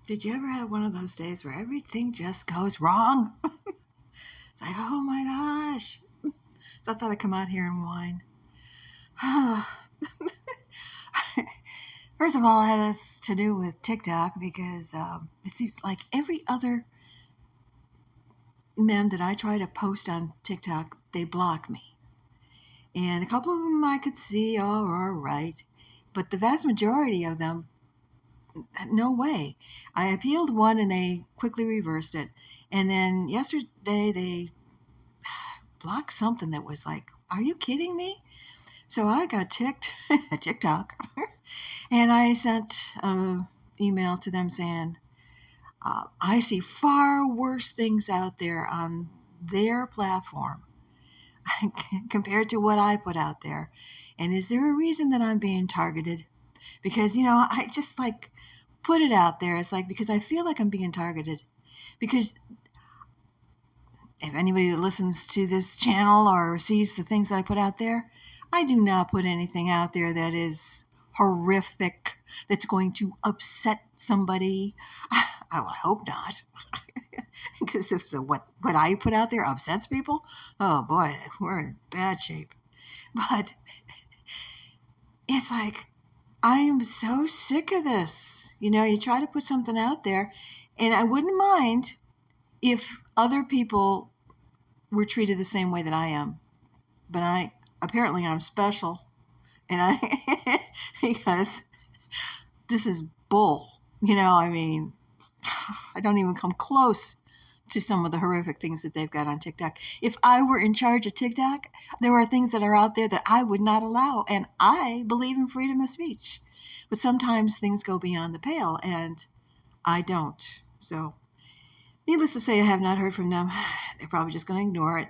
Did you ever have one of those days where everything just goes wrong? It's like, oh my gosh. So I thought I'd come out here and whine. First of all, it has to do with TikTok because it seems like every other meme that I try to post on TikTok, they block me. And a couple of them I could see, all right. But the vast majority of them, no way. I appealed one and they quickly reversed it. And then yesterday they blocked something that was like, are you kidding me? So I got ticked at TikTok. And I sent an email to them saying, I see far worse things out there on their platform compared to what I put out there. And is there a reason that I'm being targeted? Because, I just like put it out there. It's like, because I feel like I'm being targeted. Because if anybody that listens to this channel or sees the things that I put out there, I do not put anything out there that is horrific, that's going to upset somebody. I hope not. Because if what I put out there upsets people, oh boy, we're in bad shape. But it's like, I am so sick of this. You try to put something out there, and I wouldn't mind if other people were treated the same way that I am. But apparently I'm special. And because this is bull. I don't even come close to some of the horrific things that they've got on TikTok. If I were in charge of TikTok, there are things that are out there that I would not allow. And I believe in freedom of speech. But sometimes things go beyond the pale, and I don't. So, needless to say, I have not heard from them. They're probably just going to ignore it.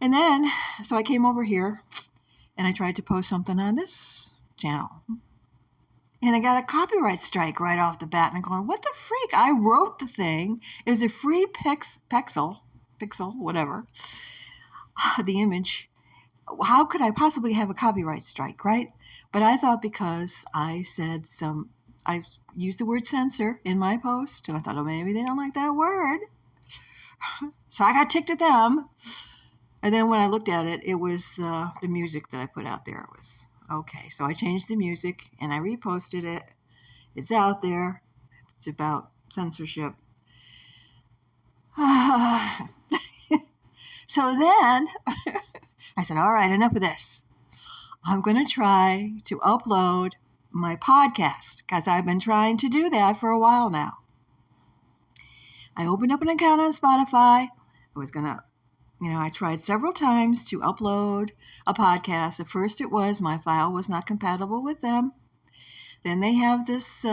And then, so I came over here, and I tried to post something on this channel. And I got a copyright strike right off the bat. And I'm going, what the freak? I wrote the thing. It was a free pixel, whatever, the image. How could I possibly have a copyright strike, right? But I thought because I used the word censor in my post, and I thought, oh, maybe they don't like that word. So I got ticked at them. And then when I looked at it, it was the music that I put out there. It was okay. So I changed the music and I reposted it. It's out there. It's about censorship. So then I said, all right, enough of this. I'm going to try to upload my podcast because I've been trying to do that for a while now. I opened up an account on Spotify. I was going to I tried several times to upload a podcast. At first it was my file was not compatible with them. Then they have this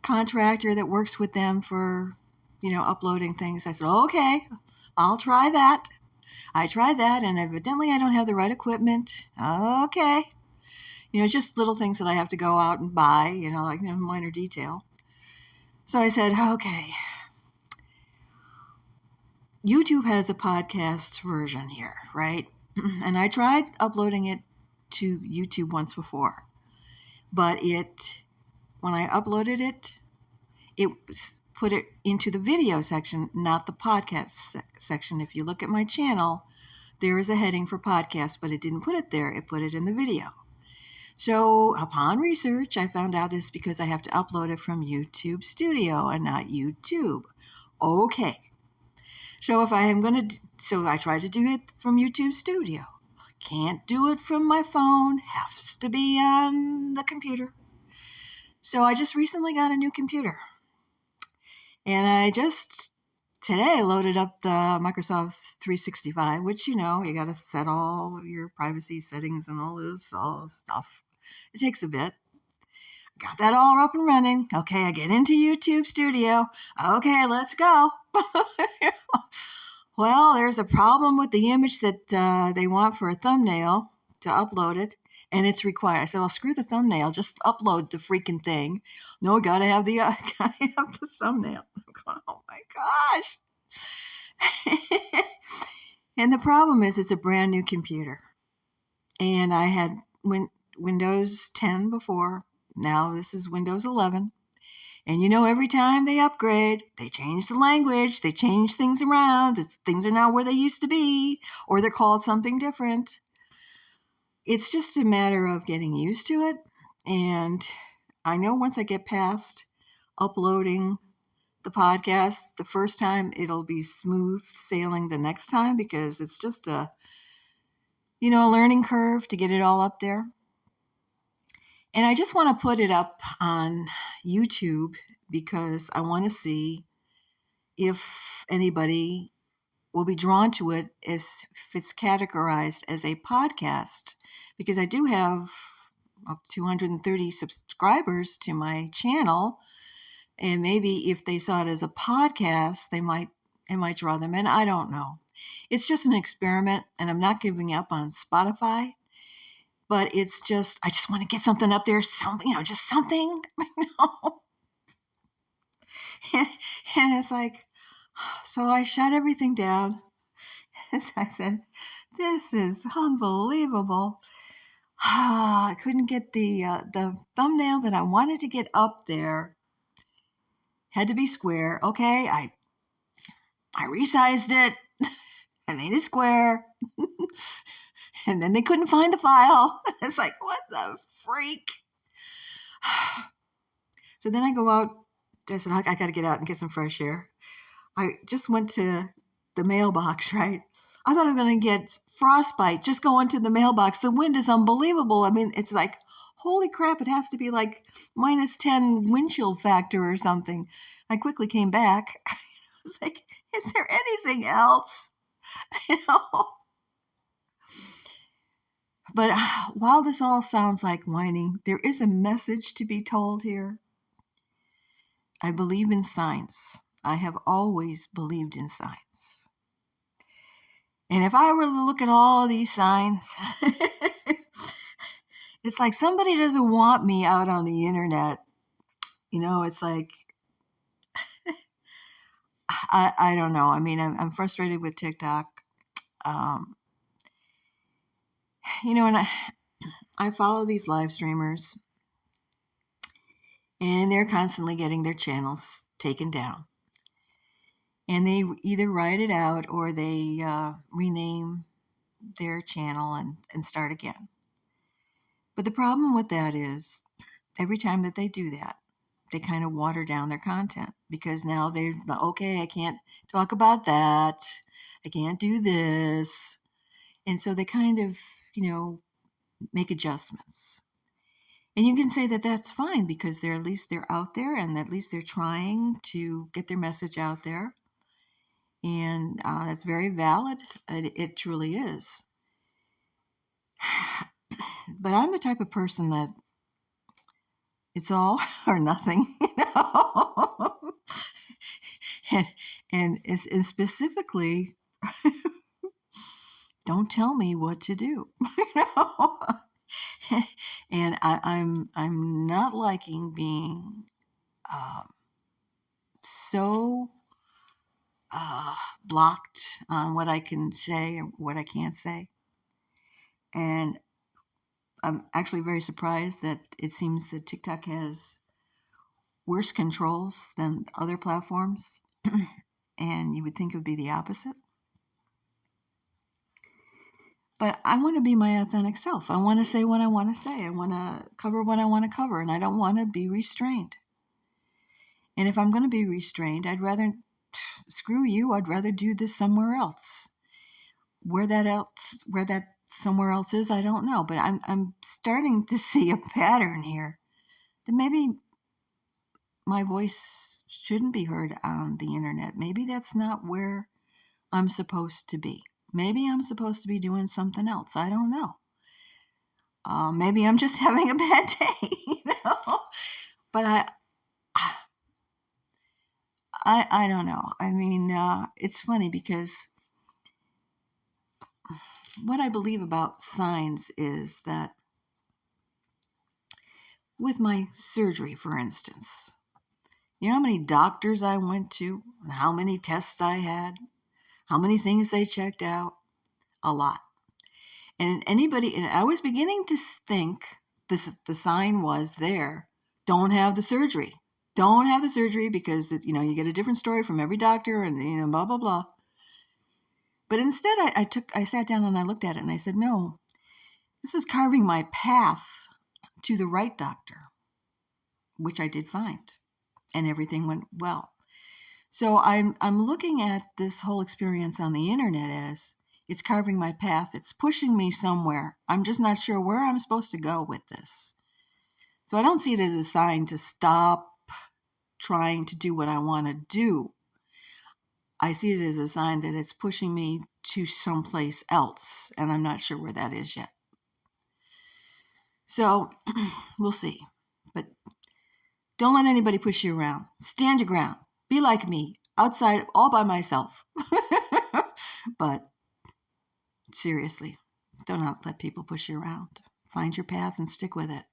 contractor that works with them for, uploading things. I said, okay, I'll try that. I tried that, and evidently I don't have the right equipment. Okay. Just little things that I have to go out and buy, like minor detail. So I said, okay. YouTube has a podcast version here, right? And I tried uploading it to YouTube once before. But when I uploaded it, it put it into the video section, not the podcast section. If you look at my channel, there is a heading for podcast, but it didn't put it there. It put it in the video. So upon research, I found out it's because I have to upload it from YouTube Studio and not YouTube. Okay. So I tried to do it from YouTube Studio. Can't do it from my phone. Has to be on the computer. So I just recently got a new computer. And I just today loaded up the Microsoft 365, which, you got to set all your privacy settings and all this stuff. It takes a bit. Got that all up and running. Okay, I get into YouTube Studio. Okay, let's go. Well, there's a problem with the image that they want for a thumbnail to upload it, and it's required. I said, well, screw the thumbnail. Just upload the freaking thing. No, gotta have the thumbnail. I'm going, oh my gosh. And the problem is it's a brand new computer. And I had Windows 10 before. Now this is Windows 11. And every time they upgrade, they change the language, they change things around. Things are not where they used to be, or they're called something different. It's just a matter of getting used to it. And I know once I get past uploading the podcast the first time, it'll be smooth sailing the next time, because it's just a learning curve to get it all up there. And I just want to put it up on YouTube because I want to see if anybody will be drawn to it if it's categorized as a podcast, because I do have 230 subscribers to my channel, and maybe if they saw it as a podcast, it might draw them in. I don't know. It's just an experiment, and I'm not giving up on Spotify, but I just want to get something up there, just something, and it's like, so I shut everything down. As I said, this is unbelievable. I couldn't get the thumbnail that I wanted to get up there. Had to be square. Okay, I resized it. I made it square. And then they couldn't find the file. It's like, what the freak? So then I go out. I said, I got to get out and get some fresh air. I just went to the mailbox, right? I thought I was going to get frostbite just going to the mailbox. The wind is unbelievable. I mean, it's like, holy crap, it has to be like -10 windshield factor or something. I quickly came back. I was like, is there anything else? But while this all sounds like whining, there is a message to be told here. I believe in science. I have always believed in science. And if I were to look at all these signs, it's like somebody doesn't want me out on the internet. It's like, I don't know. I mean, I'm frustrated with TikTok. And I follow these live streamers, and they're constantly getting their channels taken down. And they either write it out or they rename their channel and start again. But the problem with that is every time that they do that, they kind of water down their content, because now they're okay, I can't talk about that. I can't do this. And so they kind of, make adjustments. And you can say that that's fine, because at least they're out there, and at least they're trying to get their message out there. And that's very valid. It truly is. But I'm the type of person that it's all or nothing, and specifically, don't tell me what to do, And I'm not liking being so blocked on what I can say or what I can't say. And I'm actually very surprised that it seems that TikTok has worse controls than other platforms. And you would think it would be the opposite. But I want to be my authentic self. I want to say what I want to say. I want to cover what I want to cover, and I don't want to be restrained. And if I'm going to be restrained, I'd rather, screw you, I'd rather do this somewhere else. Where that somewhere else is, I don't know. But I'm starting to see a pattern here that maybe my voice shouldn't be heard on the internet. Maybe that's not where I'm supposed to be. Maybe I'm supposed to be doing something else. I don't know. Maybe I'm just having a bad day, But I don't know. I mean, it's funny because what I believe about signs is that with my surgery, for instance, you know how many doctors I went to, and how many tests I had, how many things they checked out? A lot. And I was beginning to think the sign was there, don't have the surgery. don't have the surgery because, you get a different story from every doctor and, blah, blah, blah. But instead, I sat down and I looked at it and I said, no, this is carving my path to the right doctor, which I did find, and everything went well. So I'm looking at this whole experience on the internet as it's carving my path. It's pushing me somewhere. I'm just not sure where I'm supposed to go with this. So I don't see it as a sign to stop trying to do what I want to do. I see it as a sign that it's pushing me to someplace else, and I'm not sure where that is yet. So we'll see. But don't let anybody push you around. Stand your ground. Be like me, outside all by myself. But seriously, don't let people push you around. Find your path and stick with it.